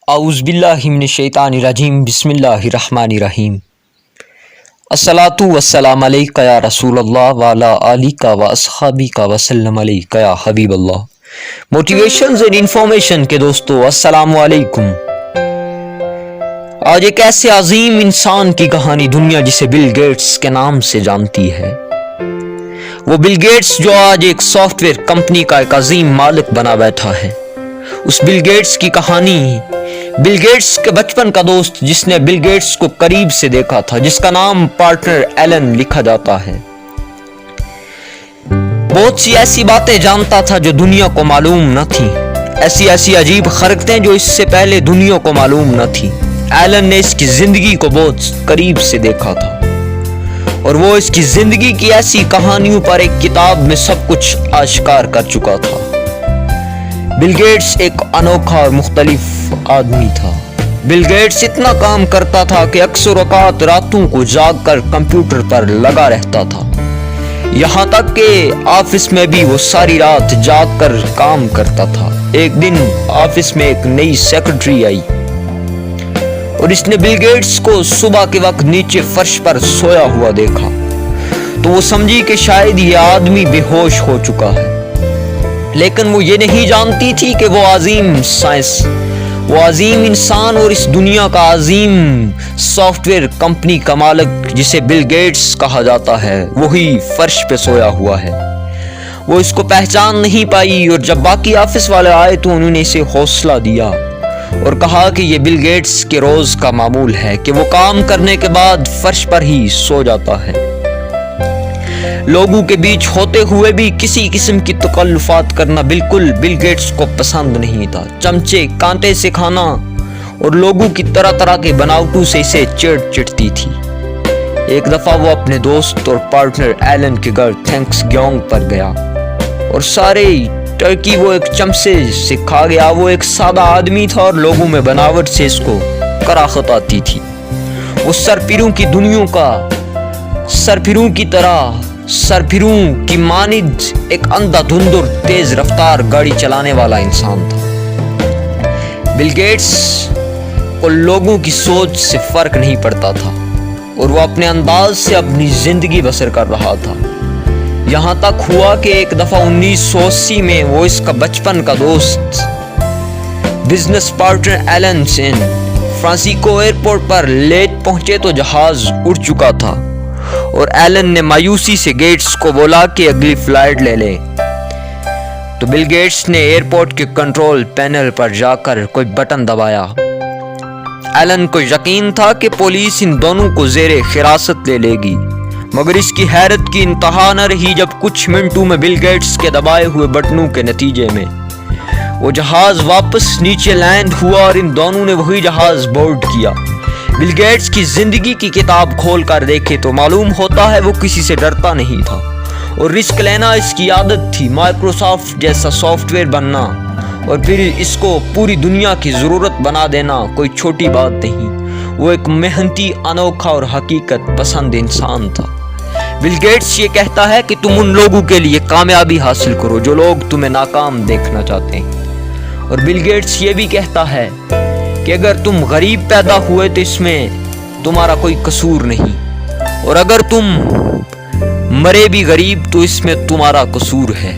اعوذ باللہ من الشیطان الرجیم بسم اللہ الرحمن الرحیم الصلاۃ والسلام علیک یا رسول اللہ وعلی آلک و اصحابک وسلم علیک یا حبیب اللہ۔ موٹیویشنز اینڈ انفارمیشن کے دوستو السلام علیکم۔ آج ایک ایسے عظیم انسان کی کہانی دنیا جسے بل گیٹس کے نام سے جانتی ہے۔ وہ بل گیٹس جو آج ایک سافٹ ویئر کمپنی کا ایک عظیم مالک بنا بیٹھا ہے۔ اس بل گیٹس کی کہانی بل گیٹس کے بچپن کا دوست جس نے بل گیٹس کو قریب سے دیکھا تھا، جس کا نام پارٹنر ایلن لکھا جاتا ہے، بہت سی ایسی باتیں جانتا تھا جو دنیا کو معلوم نہ تھی، ایسی عجیب حرکتیں جو اس سے پہلے دنیا کو معلوم نہ تھی۔ ایلن نے اس کی زندگی کو بہت قریب سے دیکھا تھا اور وہ اس کی زندگی کی ایسی کہانیوں پر ایک کتاب میں سب کچھ آشکار کر چکا تھا۔ بل گیٹس ایک انوکھا اور مختلف آدمی تھا۔ بل گیٹس اتنا کام کرتا تھا کہ اکثر اوقات راتوں کو جاگ کر کمپیوٹر پر لگا رہتا تھا، یہاں تک کہ آفس میں بھی وہ ساری رات جاگ کر کام کرتا تھا۔ ایک دن آفس میں ایک نئی سیکرٹری آئی اور اس نے بل گیٹس کو صبح کے وقت نیچے فرش پر سویا ہوا دیکھا تو وہ سمجھی کہ شاید یہ آدمی بے ہوش ہو چکا ہے، لیکن وہ یہ نہیں جانتی تھی کہ وہ عظیم انسان اور اس دنیا کا عظیم سافٹ ویئر کمپنی کا مالک جسے بل گیٹس کہا جاتا ہے وہی فرش پہ سویا ہوا ہے۔ وہ اس کو پہچان نہیں پائی اور جب باقی آفس والے آئے تو انہوں نے اسے حوصلہ دیا اور کہا کہ یہ بل گیٹس کے روز کا معمول ہے کہ وہ کام کرنے کے بعد فرش پر ہی سو جاتا ہے۔ لوگوں کے بیچ ہوتے ہوئے بھی کسی قسم کی تکلفات کرنا بالکل بل گیٹس کو پسند نہیں تھا۔ چمچے کانٹے سے کھانا اور لوگوں کی طرح طرح کے بناوٹوں سے اسے چڑھتی تھی۔ ایک دفعہ وہ اپنے دوست اور پارٹنر ایلن کے گھر تھینکس گیونگ پر گیا اور سارے ٹرکی وہ ایک چمچے سے کھا گیا۔ وہ ایک سادہ آدمی تھا اور لوگوں میں بناوٹ سے اس کو کراہت آتی تھی۔ وہ سرپھروں کی مانند ایک اندھا دھند اور تیز رفتار گاڑی چلانے والا انسان تھا۔ بل گیٹس کو لوگوں کی سوچ سے فرق نہیں پڑتا تھا اور وہ اپنے انداز سے اپنی زندگی بسر کر رہا تھا۔ یہاں تک ہوا کہ ایک دفعہ 1980 میں وہ اس کا بچپن کا دوست بزنس پارٹنر ایلن سین فرانسیسکو ایئرپورٹ پر لیٹ پہنچے تو جہاز اڑ چکا تھا اور ایلن نے مایوسی سے گیٹس کو بولا کہ اگلی فلائٹ لے لے، تو بل گیٹس نے ایئرپورٹ کے کنٹرول پینل پر جا کر کوئی بٹن دبایا۔ ایلن کو یقین تھا کہ پولیس ان دونوں کو زیر حراست لے لے گی، مگر اس کی حیرت کی انتہا نہ رہی جب کچھ منٹوں میں بل گیٹس کے دبائے ہوئے بٹنوں کے نتیجے میں وہ جہاز واپس نیچے لینڈ ہوا اور ان دونوں نے وہی جہاز بورڈ کیا۔ بل گیٹس کی زندگی کی کتاب کھول کر دیکھے تو معلوم ہوتا ہے وہ کسی سے ڈرتا نہیں تھا اور رسک لینا اس کی عادت تھی۔ مائکروسافٹ جیسا سافٹ ویئر بننا اور پھر اس کو پوری دنیا کی ضرورت بنا دینا کوئی چھوٹی بات نہیں۔ وہ ایک محنتی، انوکھا اور حقیقت پسند انسان تھا۔ بل گیٹس یہ کہتا ہے کہ تم ان لوگوں کے لیے کامیابی حاصل کرو جو لوگ تمہیں ناکام دیکھنا چاہتے ہیں، اور بل گیٹس یہ بھی کہتا ہے کہ اگر تم غریب پیدا ہوئے تو اس میں تمہارا کوئی قصور نہیں، اور اگر تم مرے بھی غریب تو اس میں تمہارا قصور ہے۔